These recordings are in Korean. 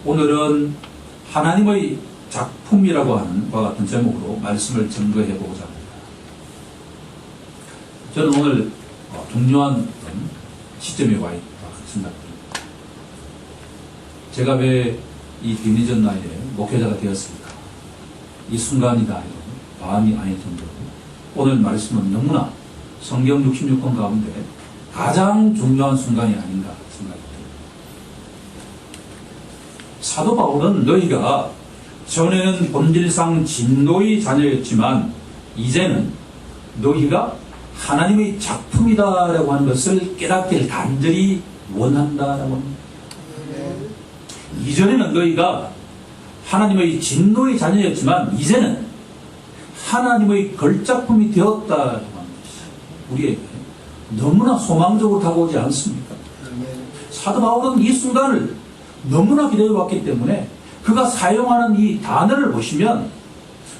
오늘은 하나님의 작품이라고 하는 과 같은 제목으로 말씀을 증거해 보고자 합니다. 저는 오늘 중요한 시점에 와 있다 생각합니다. 제가 왜 이 뒤늦은 나이에 목회자가 되었을까? 이 순간이다 이런 마음이 아닐 정도로 오늘 말씀은 너무나 성경 66권 가운데 가장 중요한 순간이 아닌가 생각합니다. 사도 바울은 너희가 전에는 본질상 진노의 자녀였지만 이제는 너희가 하나님의 작품이다라고 하는 것을 깨닫기를 간절히 원한다라고 합니다. 이전에는 너희가 하나님의 진노의 자녀였지만 이제는 하나님의 걸작품이 되었다라고 하는 것이 우리에게 너무나 소망적으로 다가오지 않습니까? 사도 바울은 이 순간을 너무나 기다려왔기 때문에 그가 사용하는 이 단어를 보시면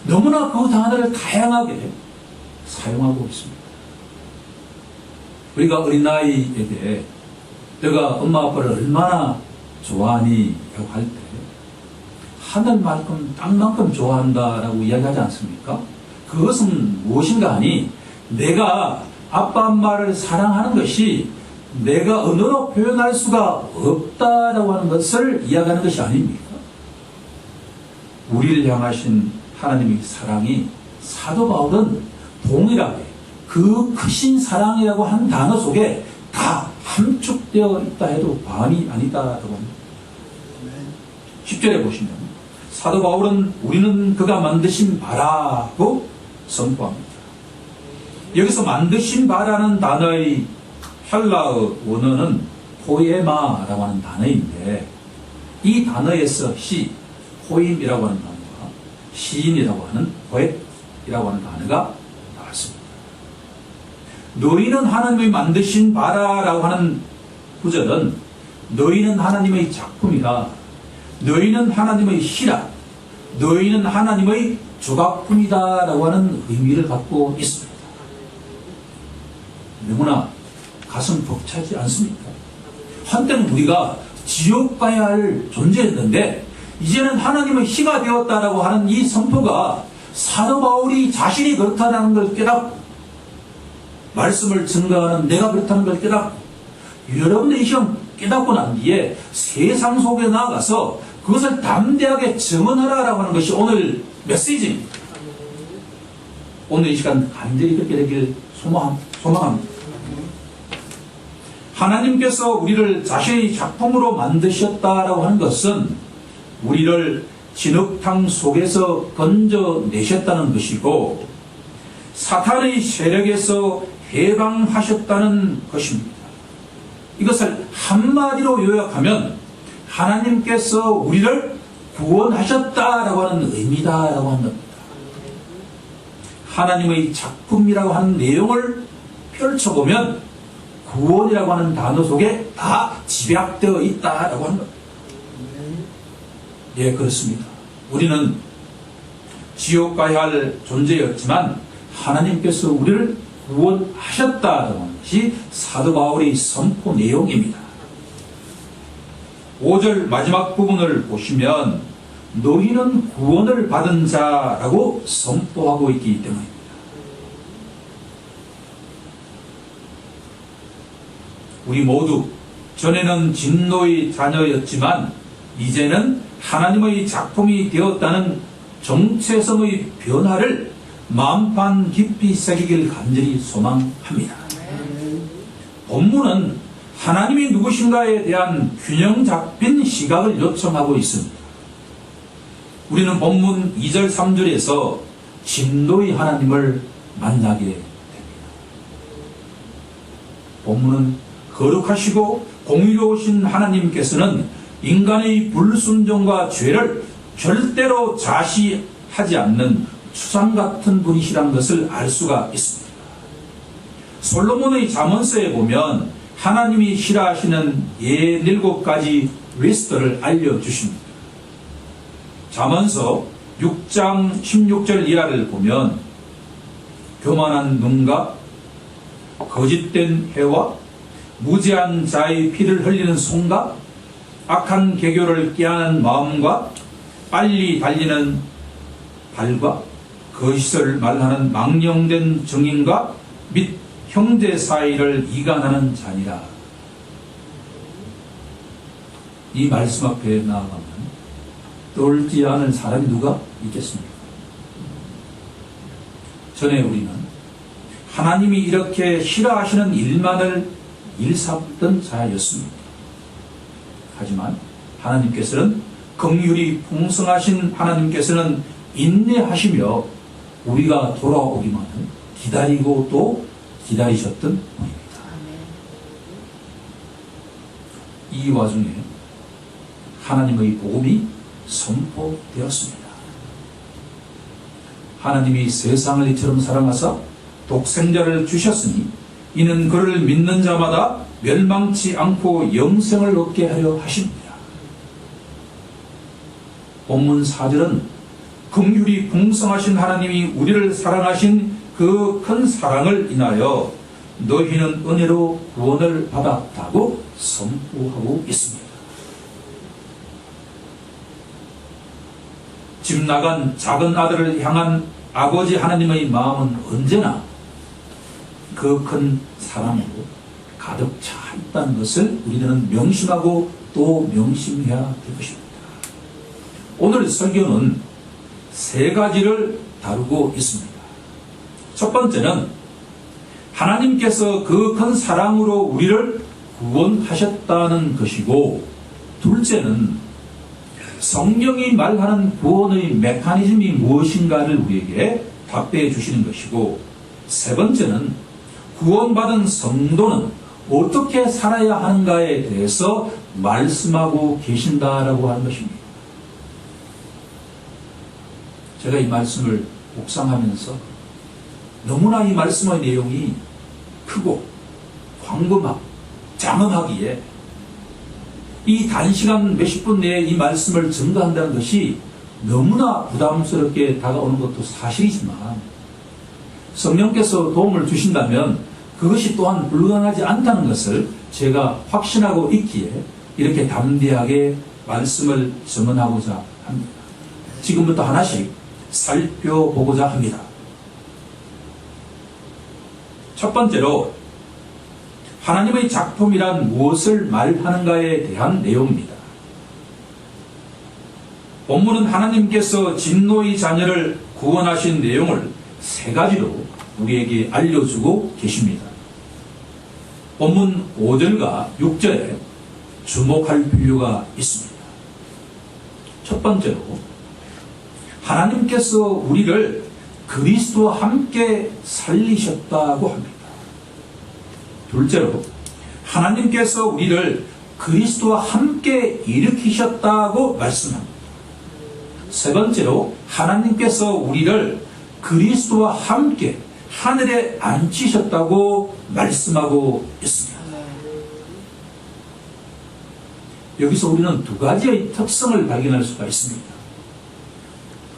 너무나 그 단어를 다양하게 사용하고 있습니다. 우리가 어린아이에게 너가 엄마 아빠를 얼마나 좋아하니? 라고 할 때 하늘만큼 땅만큼 좋아한다라고 이야기하지 않습니까? 그것은 무엇인가 하니 내가 아빠 엄마를 사랑하는 것이 내가 언어로 표현할 수가 없다라고 하는 것을 이야기하는 것이 아닙니까? 우리를 향하신 하나님의 사랑이 사도 바울은 동일하게 그 크신 사랑이라고 한 단어 속에 다 함축되어 있다 해도 과언이 아니다라고 합니다. 10절에 보시면 사도 바울은 우리는 그가 만드신 바라고 선포합니다. 여기서 만드신 바라는 단어의 헬라어 원어는 포에마라고 하는 단어인데 이 단어에서 포임이라고 하는 단어와 시인이라고 하는 포엣이라고 하는 단어가 나왔습니다. 너희는 하나님이 만드신 바라라고 하는 구절은 너희는 하나님의 작품이다. 너희는 하나님의 시라. 너희는 하나님의 조각품이다 라고 하는 의미를 갖고 있습니다. 너무나 가슴 벅차지 않습니까? 한때는 우리가 지옥 가야 할 존재였는데 이제는 하나님의 시가 되었다라고 하는 이 선포가 사도 바울이 자신이 그렇다는 걸 깨닫고 말씀을 증거하는 내가 그렇다는 걸 깨닫고 여러분들이 시험 깨닫고 난 뒤에 세상 속에 나아가서 그것을 담대하게 증언하라라고 하는 것이 오늘 메시지입니다. 오늘 이 시간 간절히 그렇게 되길 소망합니다. 하나님께서 우리를 자신의 작품으로 만드셨다라고 하는 것은 우리를 진흙탕 속에서 건져내셨다는 것이고 사탄의 세력에서 해방하셨다는 것입니다. 이것을 한마디로 요약하면 하나님께서 우리를 구원하셨다라고 하는 의미다라고 하는 겁니다. 하나님의 작품이라고 하는 내용을 펼쳐보면 구원이라고 하는 단어 속에 다 집약되어 있다라고 하는 겁니다. 예, 그렇습니다. 우리는 지옥 가야 할 존재였지만 하나님께서 우리를 구원하셨다라고 하는 것이 사도 바울의 선포 내용입니다. 5절 마지막 부분을 보시면 너희는 구원을 받은 자라고 선포하고 있기 때문입니다. 우리 모두 전에는 진노의 자녀였지만 이제는 하나님의 작품이 되었다는 정체성의 변화를 마음판 깊이 새기길 간절히 소망합니다. 본문은 하나님이 누구신가에 대한 균형 잡힌 시각을 요청하고 있습니다. 우리는 본문 2절 3절에서 진노의 하나님을 만나게 됩니다. 본문은 거룩하시고 공의로우신 하나님께서는 인간의 불순종과 죄를 절대로 자시하지 않는 추상 같은 분이시라는 것을 알 수가 있습니다. 솔로몬의 잠언서에 보면 하나님이 싫어하시는 7가지 리스트를 알려주십니다. 잠언서 6장 16절 이하를 보면 교만한 눈과 거짓된 해와 무지한 자의 피를 흘리는 손과 악한 계교를 깨하는 마음과 빨리 달리는 발과 거짓을 말하는 망령된 증인과 및 형제 사이를 이간하는 자니라. 이 말씀 앞에 나아가면 떠올지 않을 사람이 누가 있겠습니까? 전에 우리는 하나님이 이렇게 싫어하시는 일만을 일삼던 자였습니다. 하지만 하나님께서는 긍휼이 풍성하신 하나님께서는 인내하시며 우리가 돌아오기만을 기다리고 또 기다리셨던 분입니다. 이 와중에 하나님의 복음이 선포되었습니다. 하나님이 세상을 이처럼 사랑하사 독생자를 주셨으니 이는 그를 믿는 자마다 멸망치 않고 영생을 얻게 하려 하십니다. 본문 4절은 긍휼이 풍성하신 하나님이 우리를 사랑하신 그 큰 사랑을 인하여 너희는 은혜로 구원을 받았다고 선포하고 있습니다. 집 나간 작은 아들을 향한 아버지 하나님의 마음은 언제나 그 큰 사랑으로 가득 차 있다는 것을 우리들은 명심하고 또 명심해야 될 것입니다. 오늘 설교는 세 가지를 다루고 있습니다. 첫 번째는 하나님께서 그 큰 사랑으로 우리를 구원하셨다는 것이고, 둘째는 성경이 말하는 구원의 메커니즘이 무엇인가를 우리에게 답변해 주시는 것이고, 세 번째는 구원받은 성도는 어떻게 살아야 하는가에 대해서 말씀하고 계신다라고 하는 것입니다. 제가 이 말씀을 묵상하면서 너무나 이 말씀의 내용이 크고 광범하고 장엄하기에 이 단시간 몇십 분 내에 이 말씀을 증거한다는 것이 너무나 부담스럽게 다가오는 것도 사실이지만, 성령께서 도움을 주신다면 그것이 또한 불가능하지 않다는 것을 제가 확신하고 있기에 이렇게 담대하게 말씀을 증언하고자 합니다. 지금부터 하나씩 살펴보고자 합니다. 첫 번째로 하나님의 작품이란 무엇을 말하는가에 대한 내용입니다. 본문은 하나님께서 진노의 자녀를 구원하신 내용을 세 가지로 우리에게 알려주고 계십니다. 본문 5절과 6절에 주목할 필요가 있습니다. 첫 번째로 하나님께서 우리를 그리스도와 함께 살리셨다고 합니다. 둘째로 하나님께서 우리를 그리스도와 함께 일으키셨다고 말씀합니다. 세 번째로 하나님께서 우리를 그리스도와 함께 하늘에 앉히셨다고 말씀하고 있습니다. 여기서 우리는 두 가지의 특성을 발견할 수가 있습니다.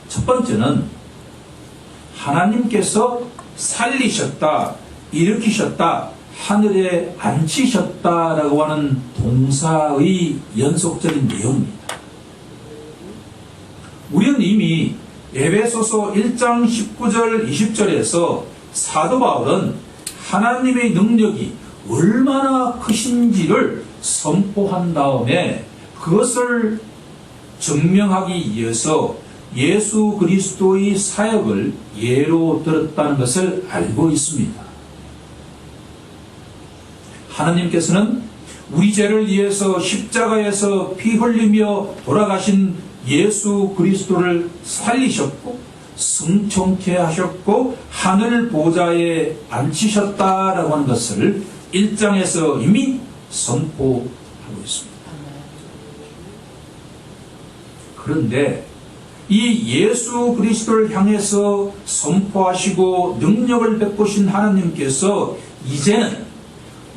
첫 번째는 하나님께서 살리셨다, 일으키셨다, 하늘에 앉히셨다라고 하는 동사의 연속적인 내용입니다. 우리는 이미 에베소서 1장 19절 20절에서 사도 바울은 하나님의 능력이 얼마나 크신지를 선포한 다음에 그것을 증명하기 위해서 예수 그리스도의 사역을 예로 들었다는 것을 알고 있습니다. 하나님께서는 우리 죄를 위해서 십자가에서 피 흘리며 돌아가신 예수 그리스도를 살리셨고 승천케 하셨고 하늘 보좌에 앉히셨다라고 하는 것을 1장에서 이미 선포하고 있습니다. 그런데 이 예수 그리스도를 향해서 선포하시고 능력을 베푸신 하나님께서 이제는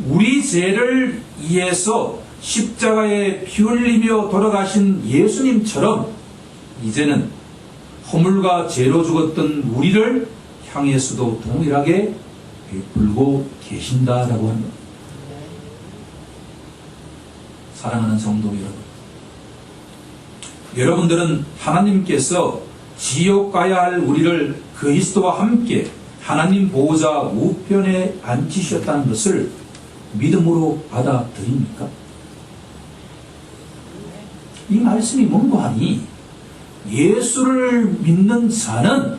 우리 죄를 위해서 십자가에 피 흘리며 돌아가신 예수님처럼 이제는 허물과 죄로 죽었던 우리를 향해서도 동일하게 베풀고 계신다라고 합니다. 사랑하는 성도 여러분, 여러분들은 하나님께서 지옥 가야 할 우리를 그리스도와 함께 하나님 보호자 우편에 앉히셨다는 것을 믿음으로 받아들입니까? 이 말씀이 뭔고 하니 예수를 믿는 자는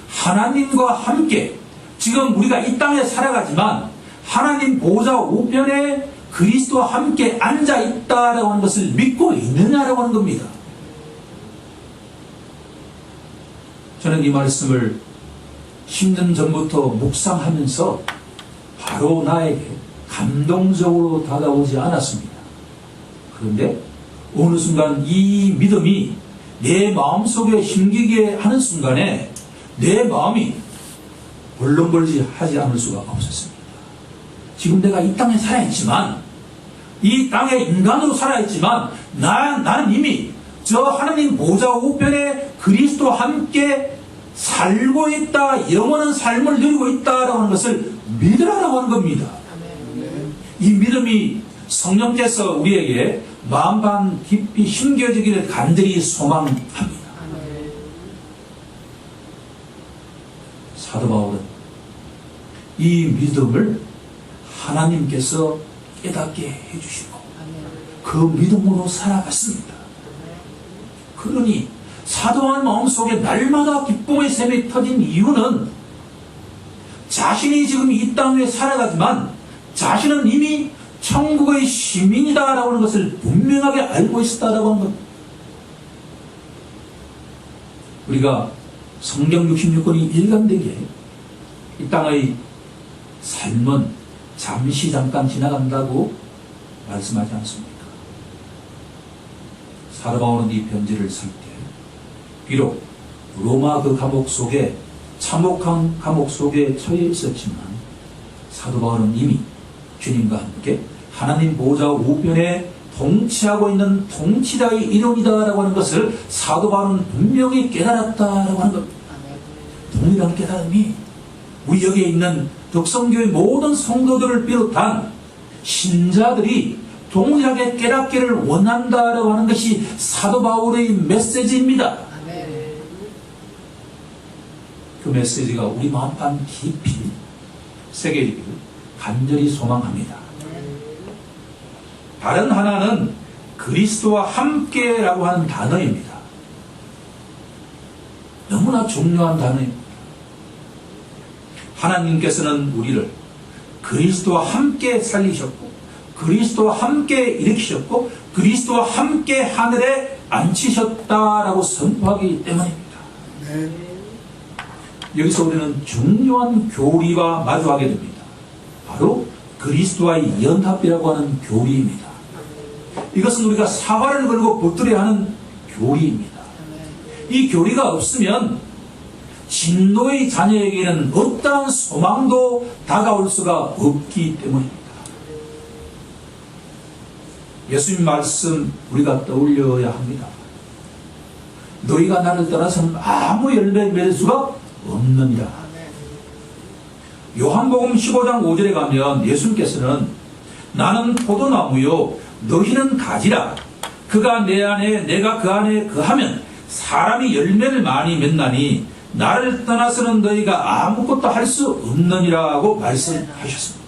하나님과 함께 지금 우리가 이 땅에 살아가지만 하나님 보호자 우편에 그리스도와 함께 앉아있다라고 하는 것을 믿고 있느냐라고 하는 겁니다. 저는 이 말씀을 10년 전부터 묵상하면서 바로 나에게 감동적으로 다가오지 않았습니다. 그런데 어느 순간 이 믿음이 내 마음속에 심기게 하는 순간에 내 마음이 벌렁거리지 않을 수가 없었습니다. 지금 내가 이 땅에 살아있지만, 이 땅에 인간으로 살아있지만 나는 이미 저 하나님 보좌 우편에 그리스도와 함께 살고 있다, 영원한 삶을 누리고 있다라고 하는 것을 믿으라고 하는 겁니다. 이 믿음이 성령께서 우리에게 마음반 깊이 심겨지기를 간절히 소망합니다. 사도 바울은 이 믿음을 하나님께서 깨닫게 해주시고 그 믿음으로 살아갔습니다. 그러니 사도한 마음속에 날마다 기쁨의 샘이 터진 이유는 자신이 지금 이 땅에 살아가지만 자신은 이미 천국의 시민이다라고 하는 것을 분명하게 알고 있었다라고 하는 것. 우리가 성경 66권이 일관되게 이 땅의 삶은 잠시 잠깐 지나간다고 말씀하지 않습니까? 사도 바울은 이 편지를 쓸 때 비록 로마 그 감옥 속에 참혹한 감옥 속에 처해 있었지만 사도 바울은 이미 주님과 함께 하나님 보호자 우편에 통치하고 있는 통치자의 이름이다라고 하는 것을 사도 바울은 분명히 깨달았다라고 하는 겁니다. 동일한 깨달음이 우리 여기에 있는 덕성교의 모든 성도들을 비롯한 신자들이 동일하게 깨닫기를 원한다라고 하는 것이 사도 바울의 메시지입니다. 그 메시지가 우리 마음판 깊이 새겨지기를 간절히 소망합니다. 다른 하나는 그리스도와 함께라고 하는 단어입니다. 너무나 중요한 단어입니다. 하나님께서는 우리를 그리스도와 함께 살리셨고 그리스도와 함께 일으키셨고 그리스도와 함께 하늘에 앉히셨다라고 선포하기 때문입니다. 여기서 우리는 중요한 교리와 마주하게 됩니다. 바로 그리스도와의 연합이라고 하는 교리입니다. 이것은 우리가 사활을 걸고 붙들어야 하는 교리입니다. 이 교리가 없으면 진노의 자녀에게는 어떠한 소망도 다가올 수가 없기 때문입니다. 예수님 말씀 우리가 떠올려야 합니다. 너희가 나를 떠나서는 아무 열매를 맺을 수가 없느니라. 요한복음 15장 5절에 가면 예수님께서는 나는 포도나무요 너희는 가지라. 그가 내 안에 내가 그 안에 거하면 사람이 열매를 많이 맺나니 나를 떠나서는 너희가 아무것도 할 수 없느니라고 말씀하셨습니다.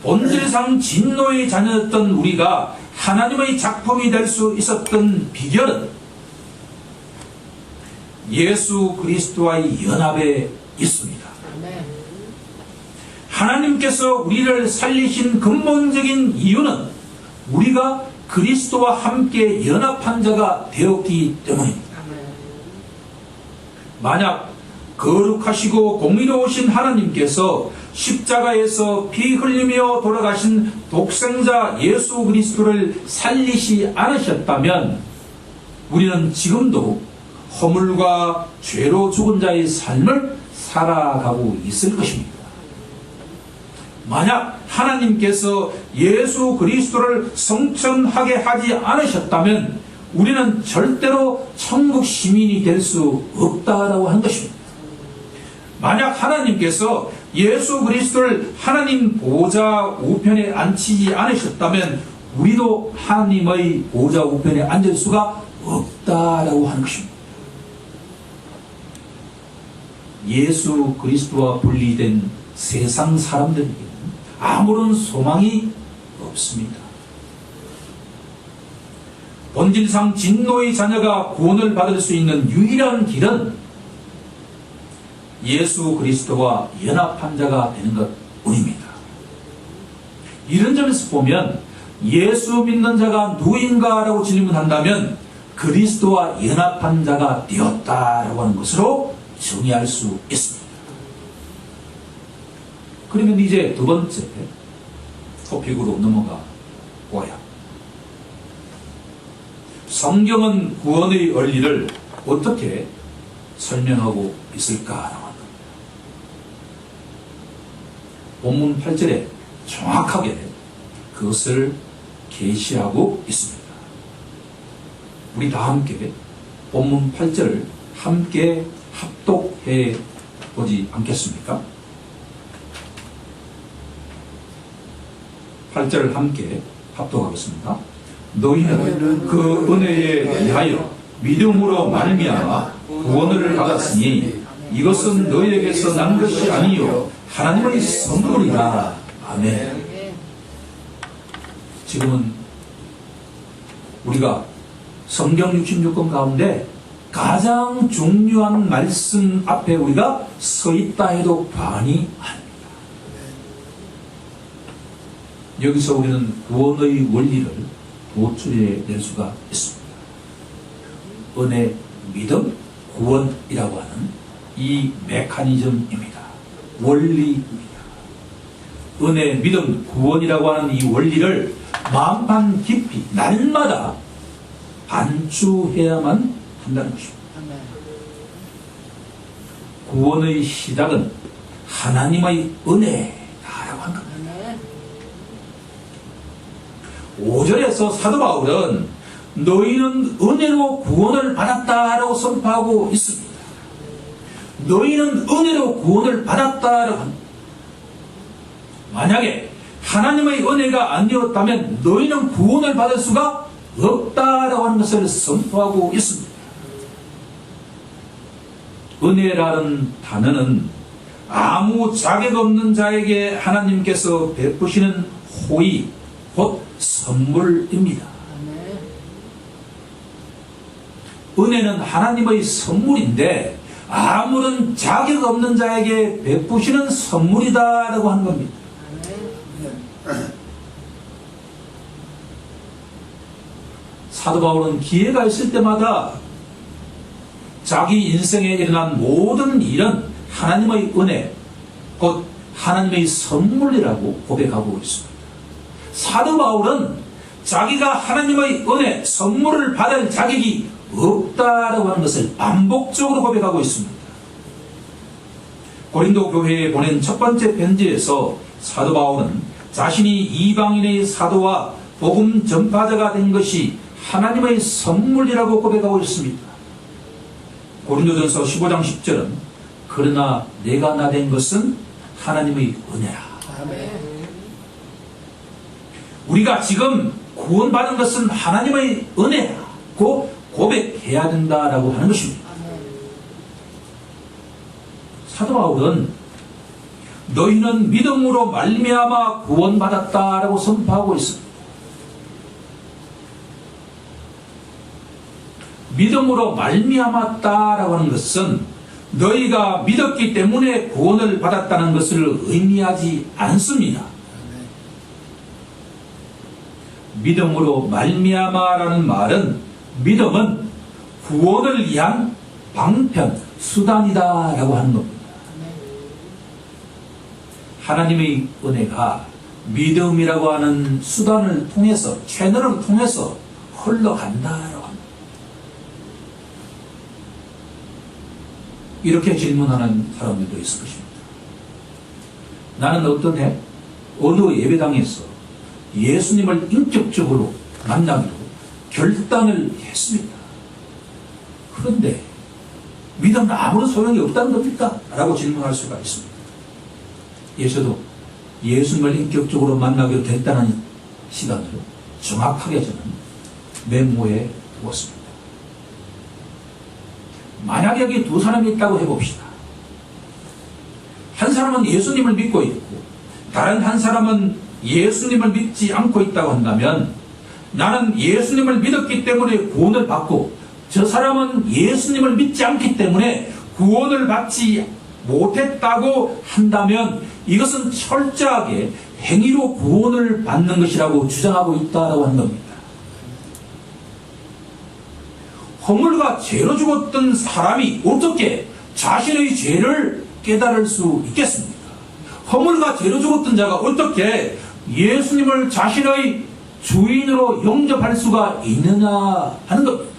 본질상 진노의 자녀였던 우리가 하나님의 작품이 될 수 있었던 비결은 예수 그리스도와의 연합에 있습니다. 하나님께서 우리를 살리신 근본적인 이유는 우리가 그리스도와 함께 연합한 자가 되었기 때문입니다. 만약 거룩하시고 공의로우신 하나님께서 십자가에서 피 흘리며 돌아가신 독생자 예수 그리스도를 살리시 않으셨다면 우리는 지금도 허물과 죄로 죽은 자의 삶을 살아가고 있을 것입니다. 만약 하나님께서 예수 그리스도를 성천하게 하지 않으셨다면 우리는 절대로 천국 시민이 될 수 없다라고 한 것입니다. 만약 하나님께서 예수 그리스도를 하나님 보좌 우편에 앉히지 않으셨다면 우리도 하나님의 보좌 우편에 앉을 수가 없다라고 하는 것입니다. 예수 그리스도와 분리된 세상 사람들에게는 아무런 소망이 없습니다. 본질상 진노의 자녀가 구원을 받을 수 있는 유일한 길은 예수 그리스도와 연합한 자가 되는 것뿐입니다. 이런 점에서 보면 예수 믿는 자가 누구인가라고 질문한다면 그리스도와 연합한 자가 되었다라고 하는 것으로 정의할 수 있습니다. 그러면 이제 두 번째 토픽으로 넘어가 보아야 합니다. 성경은 구원의 원리를 어떻게 설명하고 있을까라고 합니다. 본문 8절에 정확하게 그것을 계시하고 있습니다. 우리 다 함께 본문 8절을 함께 합독해 보지 않겠습니까? 8절 함께 합독하겠습니다. 너희는 그 은혜에 대하여 믿음으로 말미암아 구원을 받았으니 이것은 너희에게서 난 것이 아니요 하나님의 선물이라. 아멘. 지금은 우리가 성경 66권 가운데 가장 중요한 말씀 앞에 우리가 서 있다 해도 과언이 아닙니다. 여기서 우리는 구원의 원리를 도출해 낼 수가 있습니다. 은혜, 믿음, 구원이라고 하는 이 메커니즘입니다. 원리입니다. 은혜, 믿음, 구원이라고 하는 이 원리를 만판 깊이 날마다 반추해야만 한다는 것입니다. 구원의 시작은 하나님의 은혜라고 한 겁니다. 5절에서 사도 바울은 너희는 은혜로 구원을 받았다라고 선포하고 있습니다. 너희는 은혜로 구원을 받았다라고 합니다. 만약에 하나님의 은혜가 안 되었다면 너희는 구원을 받을 수가 없다라고 하는 것을 선포하고 있습니다. 은혜라는 단어는 아무 자격 없는 자에게 하나님께서 베푸시는 호의, 곧 선물입니다. 은혜는 하나님의 선물인데 아무런 자격 없는 자에게 베푸시는 선물이다라고 하는 겁니다. 사도 바울은 기회가 있을 때마다 자기 인생에 일어난 모든 일은 하나님의 은혜, 곧 하나님의 선물이라고 고백하고 있습니다. 사도 바울은 자기가 하나님의 은혜, 선물을 받을 자격이 없다라고 하는 것을 반복적으로 고백하고 있습니다. 고린도 교회에 보낸 첫 번째 편지에서 사도 바울은 자신이 이방인의 사도와 복음 전파자가 된 것이 하나님의 선물이라고 고백하고 있습니다. 고린도전서 15장 10절은 그러나 내가 나 된 것은 하나님의 은혜라. 아멘. 우리가 지금 구원받은 것은 하나님의 은혜라고 고백해야 된다라고 하는 것입니다. 사도 바울은 너희는 믿음으로 말미암아 구원받았다라고 선포하고 있습니다. 믿음으로 말미암았다라고 하는 것은 너희가 믿었기 때문에 구원을 받았다는 것을 의미하지 않습니다. 믿음으로 말미암아라는 말은 믿음은 구원을 위한 방편, 수단이다라고 하는 겁니다. 하나님의 은혜가 믿음이라고 하는 수단을 통해서, 채널을 통해서 흘러간다라고 합니다. 이렇게 질문하는 사람들도 있을 것입니다. 나는 어떤 해, 어느 예배당에서 예수님을 인격적으로 만나기로 결단을 했습니다. 그런데 믿음은 아무런 소용이 없다는 겁니까? 라고 질문할 수가 있습니다. 저도 예수님을 인격적으로 만나기로 결단한 시간으로 정확하게 저는 메모해 두었습니다. 만약에 여기 두 사람이 있다고 해봅시다. 한 사람은 예수님을 믿고 있고 다른 한 사람은 예수님을 믿지 않고 있다고 한다면, 나는 예수님을 믿었기 때문에 구원을 받고 저 사람은 예수님을 믿지 않기 때문에 구원을 받지 못했다고 한다면, 이것은 철저하게 행위로 구원을 받는 것이라고 주장하고 있다고 하는 겁니다. 허물과 죄로 죽었던 사람이 어떻게 자신의 죄를 깨달을 수 있겠습니까? 허물과 죄로 죽었던 자가 어떻게 예수님을 자신의 주인으로 영접할 수가 있느냐 하는 겁니다.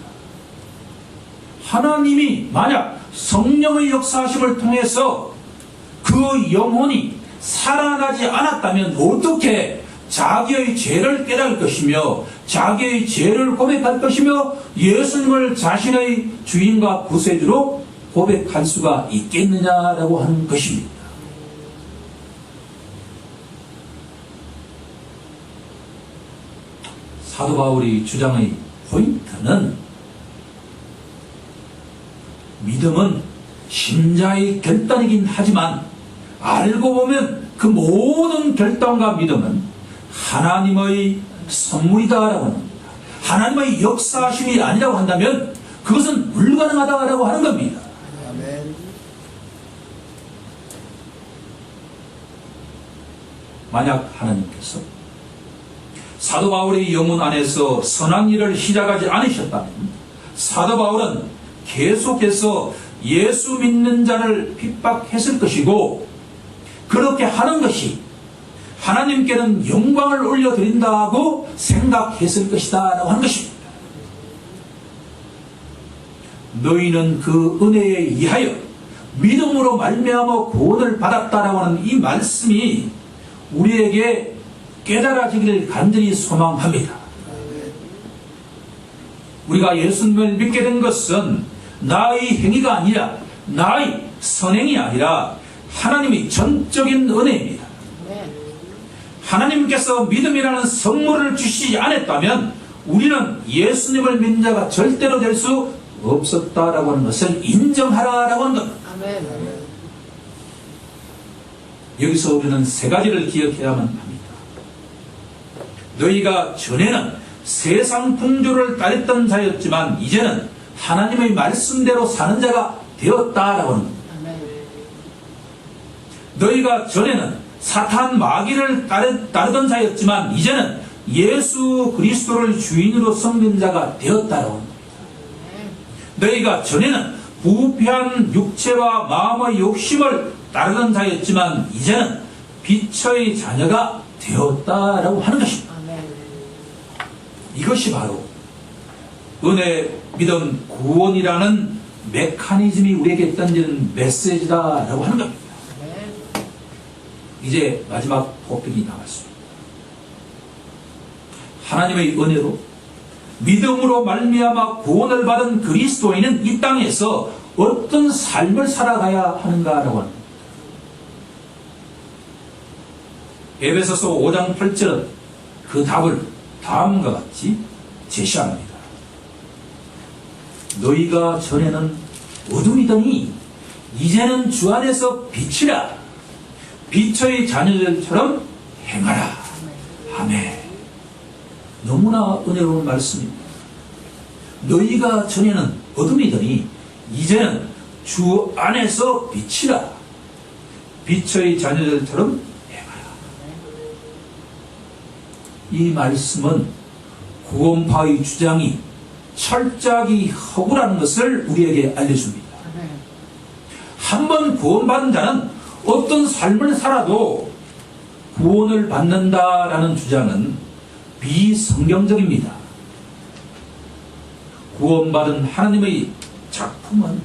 하나님이 만약 성령의 역사하심을 통해서 그 영혼이 살아나지 않았다면 어떻게 자기의 죄를 깨달을 것이며 자기의 죄를 고백할 것이며 예수님을 자신의 주인과 구세주로 고백할 수가 있겠느냐라고 하는 것입니다. 사도 바울이 주장의 포인트는, 믿음은 신자의 결단이긴 하지만 알고 보면 그 모든 결단과 믿음은 하나님의 선물이다라고 합니다. 하나님의 역사하심이 아니라고 한다면 그것은 불가능하다라고 하는 겁니다. 아멘. 만약 하나님께서 사도 바울의 영혼 안에서 선한 일을 시작하지 않으셨다면 사도 바울은 계속해서 예수 믿는 자를 핍박했을 것이고, 그렇게 하는 것이 하나님께는 영광을 올려드린다고 생각했을 것이다 라고 하는 것입니다. 너희는 그 은혜에 의하여 믿음으로 말미암아 구원을 받았다라고 하는 이 말씀이 우리에게 깨달아지기를 간절히 소망합니다. 우리가 예수님을 믿게 된 것은 나의 행위가 아니라, 나의 선행이 아니라 하나님의 전적인 은혜입니다. 하나님께서 믿음이라는 선물을 주시지 않았다면 우리는 예수님을 믿는 자가 절대로 될 수 없었다라고 하는 것을 인정하라라고 하는 겁니다. 아멘. 여기서 우리는 세 가지를 기억해야만 합니다. 너희가 전에는 세상 풍조를 따랐던 자였지만 이제는 하나님의 말씀대로 사는 자가 되었다라고 하는 겁니다. 너희가 전에는 사탄 마귀를 따르던 자였지만 이제는 예수 그리스도를 주인으로 섬긴 자가 되었다라고 합니다. 너희가 전에는 부패한 육체와 마음의 욕심을 따르던 자였지만 이제는 빛의 자녀가 되었다라고 하는 것입니다. 이것이 바로 은혜, 믿음, 구원이라는 메커니즘이 우리에게 던지는 메시지다라고 하는 겁니다. 이제 마지막 토픽이 나왔습니다. 하나님의 은혜로 믿음으로 말미암아 구원을 받은 그리스도인은 이 땅에서 어떤 삶을 살아가야 하는가라고 합니다. 에베소서 5장 8절은 그 답을 다음과 같이 제시합니다. 너희가 전에는 어둠이더니 이제는 주 안에서 빛이라. 빛의 자녀들처럼 행하라. 아멘. 너무나 은혜로운 말씀입니다. 너희가 전에는 어둠이더니 이제는 주 안에서 빛이라. 빛의 자녀들처럼 행하라. 이 말씀은 구원파의 주장이 철저하게 허구라는 것을 우리에게 알려줍니다. 한번 구원받은 자는 어떤 삶을 살아도 구원을 받는다라는 주장은 비성경적입니다. 구원받은 하나님의 작품은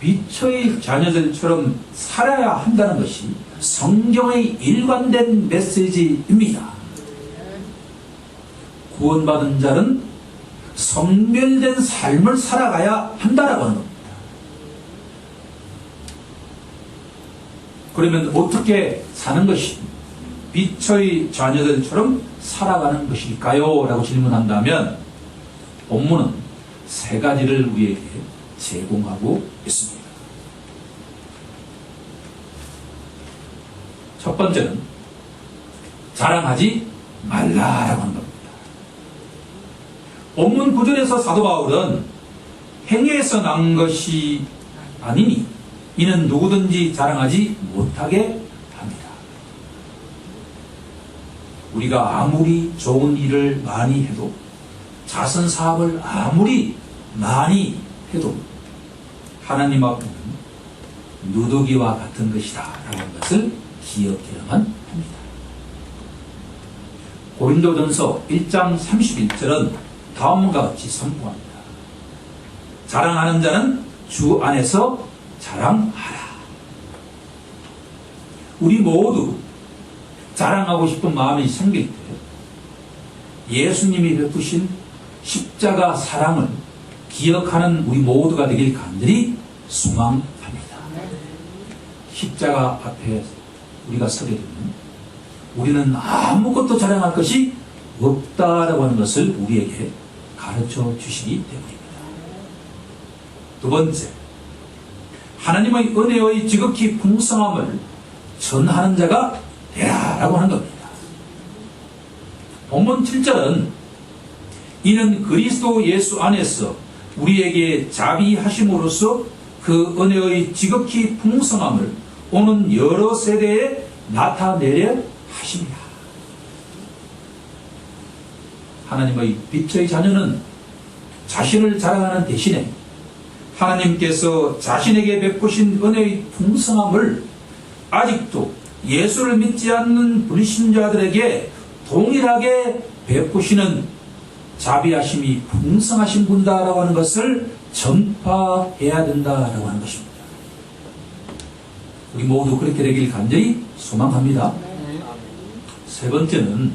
빛의 자녀들처럼 살아야 한다는 것이 성경의 일관된 메시지입니다. 구원받은 자는 성별된 삶을 살아가야 한다라고 하는 겁니다. 그러면 어떻게 사는 것이? 빛의 자녀들처럼 살아가는 것일까요? 라고 질문한다면 본문은 세 가지를 우리에게 제공하고 있습니다. 첫 번째는 자랑하지 말라라고 하는 겁니다. 본문 9절에서 사도 바울은 행위에서 난 것이 아니니 이는 누구든지 자랑하지 못하게 합니다. 우리가 아무리 좋은 일을 많이 해도, 자선 사업을 아무리 많이 해도 하나님 앞에는 누더기와 같은 것이다 라는 것을 기억해야만 합니다. 고린도전서 1장 31절은 다음과 같이 선포합니다. 자랑하는 자는 주 안에서 자랑하라. 우리 모두 자랑하고 싶은 마음이 생길 때 예수님이 베푸신 십자가 사랑을 기억하는 우리 모두가 되길 간절히 소망합니다. 십자가 앞에 우리가 서게 되면 우리는 아무것도 자랑할 것이 없다라고 하는 것을 우리에게 가르쳐 주시기 때문입니다. 두 번째, 하나님의 은혜의 지극히 풍성함을 전하는 자가 되라라고 하는 겁니다. 본문 7절은 이는 그리스도 예수 안에서 우리에게 자비하심으로써 그 은혜의 지극히 풍성함을 오는 여러 세대에 나타내려 하십니다. 하나님의 빛의 자녀는 자신을 자랑하는 대신에 하나님께서 자신에게 베푸신 은혜의 풍성함을 아직도 예수를 믿지 않는 불신자들에게 동일하게 베푸시는 자비하심이 풍성하신 분이다라고 하는 것을 전파해야 된다라고 하는 것입니다. 우리 모두 그렇게 되길 간절히 소망합니다. 세 번째는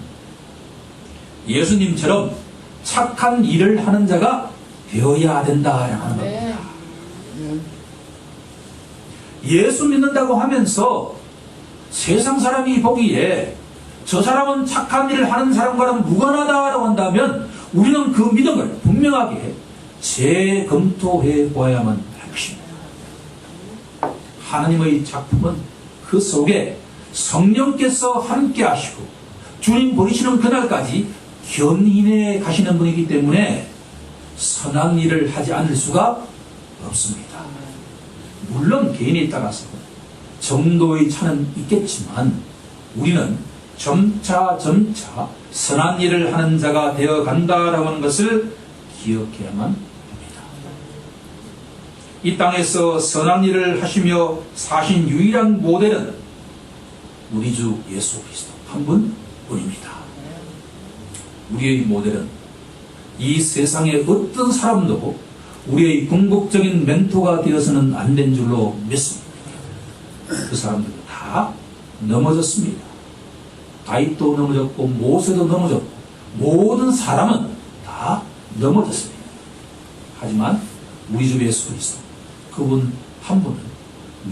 예수님처럼 착한 일을 하는 자가 되어야 된다라고 하는 겁니다. 예수 믿는다고 하면서 세상 사람이 보기에 저 사람은 착한 일을 하는 사람과는 무관하다라고 한다면 우리는 그 믿음을 분명하게 재검토해 보아야만 할 것입니다. 하나님의 작품은 그 속에 성령께서 함께 하시고 주님 부르시는 그날까지 견인해 가시는 분이기 때문에 선한 일을 하지 않을 수가 없습니다. 물론 개인에 따라서 정도의 차는 있겠지만 우리는 점차 선한 일을 하는 자가 되어 간다라고 하는 것을 기억해야만 합니다. 이 땅에서 선한 일을 하시며 사신 유일한 모델은 우리 주 예수 그리스도 한 분뿐입니다. 우리의 모델은 이 세상의 어떤 사람도 우리의 궁극적인 멘토가 되어서는 안 된 줄로 믿습니다. 그 사람들은 다 넘어졌습니다. 다윗도 넘어졌고 모세도 넘어졌고 모든 사람은 다 넘어졌습니다. 하지만 우리 주 예수 그리스도 그분 한 분은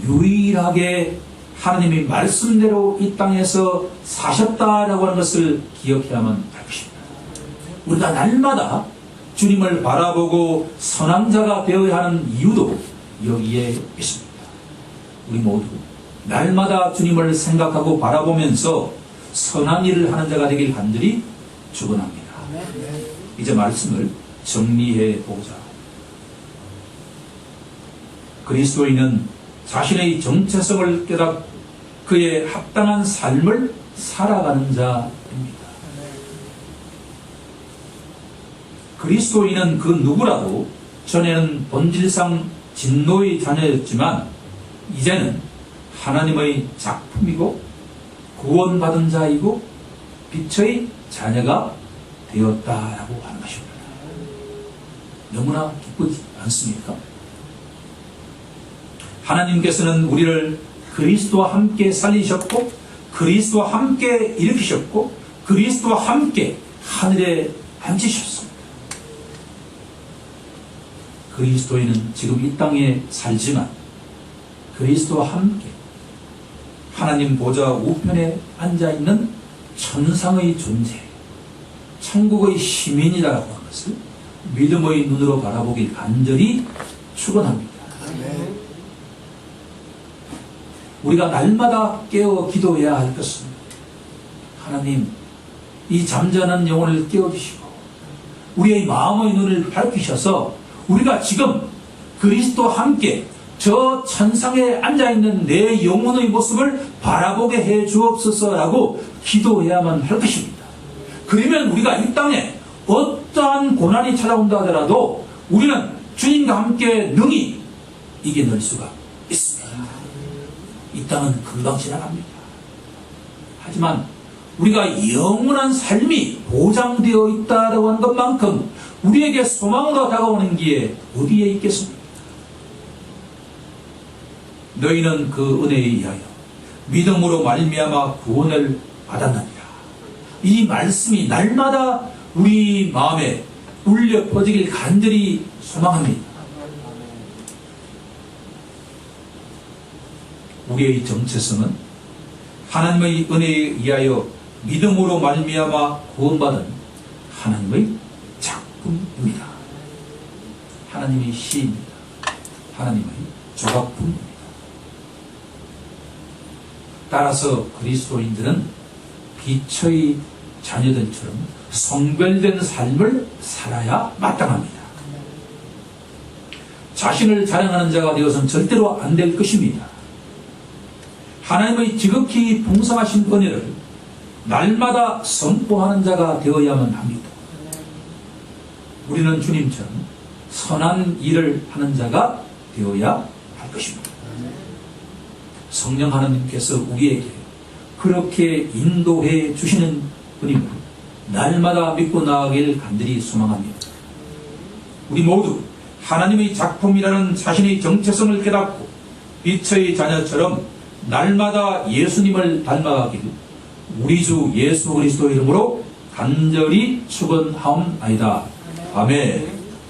유일하게 하나님의 말씀대로 이 땅에서 사셨다라고 하는 것을 기억해야만 할 것입니다. 우리가 날마다 주님을 바라보고 선한 자가 되어야 하는 이유도 여기에 있습니다. 우리 모두 날마다 주님을 생각하고 바라보면서 선한 일을 하는 자가 되길 간절히 축원합니다. 이제 말씀을 정리해 보자. 그리스도인은 자신의 정체성을 깨닫고 그의 합당한 삶을 살아가는 자입니다. 그리스도인은 그 누구라도 전에는 본질상 진노의 자녀였지만 이제는 하나님의 작품이고 구원받은 자이고 빛의 자녀가 되었다라고 하는 것입니다. 너무나 기쁘지 않습니까? 하나님께서는 우리를 그리스도와 함께 살리셨고 그리스도와 함께 일으키셨고 그리스도와 함께 하늘에 앉히셨습니다. 그리스도인은 지금 이 땅에 살지만 그리스도와 함께 하나님 보좌 우편에 앉아있는 천상의 존재, 천국의 시민이라고 하는 것을 믿음의 눈으로 바라보길 간절히 축원합니다. 우리가 날마다 깨어 기도해야 할 것은 하나님, 이 잠자는 영혼을 깨워주시고 우리의 마음의 눈을 밝히셔서 우리가 지금 그리스도와 함께 저 천상에 앉아있는 내 영혼의 모습을 바라보게 해 주옵소서라고 기도해야만 할 것입니다. 그러면 우리가 이 땅에 어떠한 고난이 찾아온다 하더라도 우리는 주님과 함께 능히 이겨낼 수가 있습니다. 이 땅은 금방 지나갑니다. 하지만 우리가 영원한 삶이 보장되어 있다고 하는 것만큼 우리에게 소망으로 다가오는 게 어디에 있겠습니까? 너희는 그 은혜에 의하여 믿음으로 말미암아 구원을 받았느니라. 이 말씀이 날마다 우리 마음에 울려 퍼지길 간절히 소망합니다. 우리의 정체성은 하나님의 은혜에 의하여 믿음으로 말미암아 구원받은 하나님의 작품입니다. 하나님의 시입니다. 하나님의 조각품입니다. 따라서 그리스도인들은 빛의 자녀들처럼 성별된 삶을 살아야 마땅합니다. 자신을 자랑하는 자가 되어서는 절대로 안 될 것입니다. 하나님의 지극히 풍성하신 은혜를 날마다 선포하는 자가 되어야만 합니다. 우리는 주님처럼 선한 일을 하는 자가 되어야 할 것입니다. 성령 하나님께서 우리에게 그렇게 인도해 주시는 분임을 날마다 믿고 나아가길 간절히 소망합니다. 우리 모두 하나님의 작품이라는 자신의 정체성을 깨닫고 빛의 자녀처럼 날마다 예수님을 닮아가길 우리 주 예수 그리스도의 이름으로 간절히 축원하옵나이다. 아멘.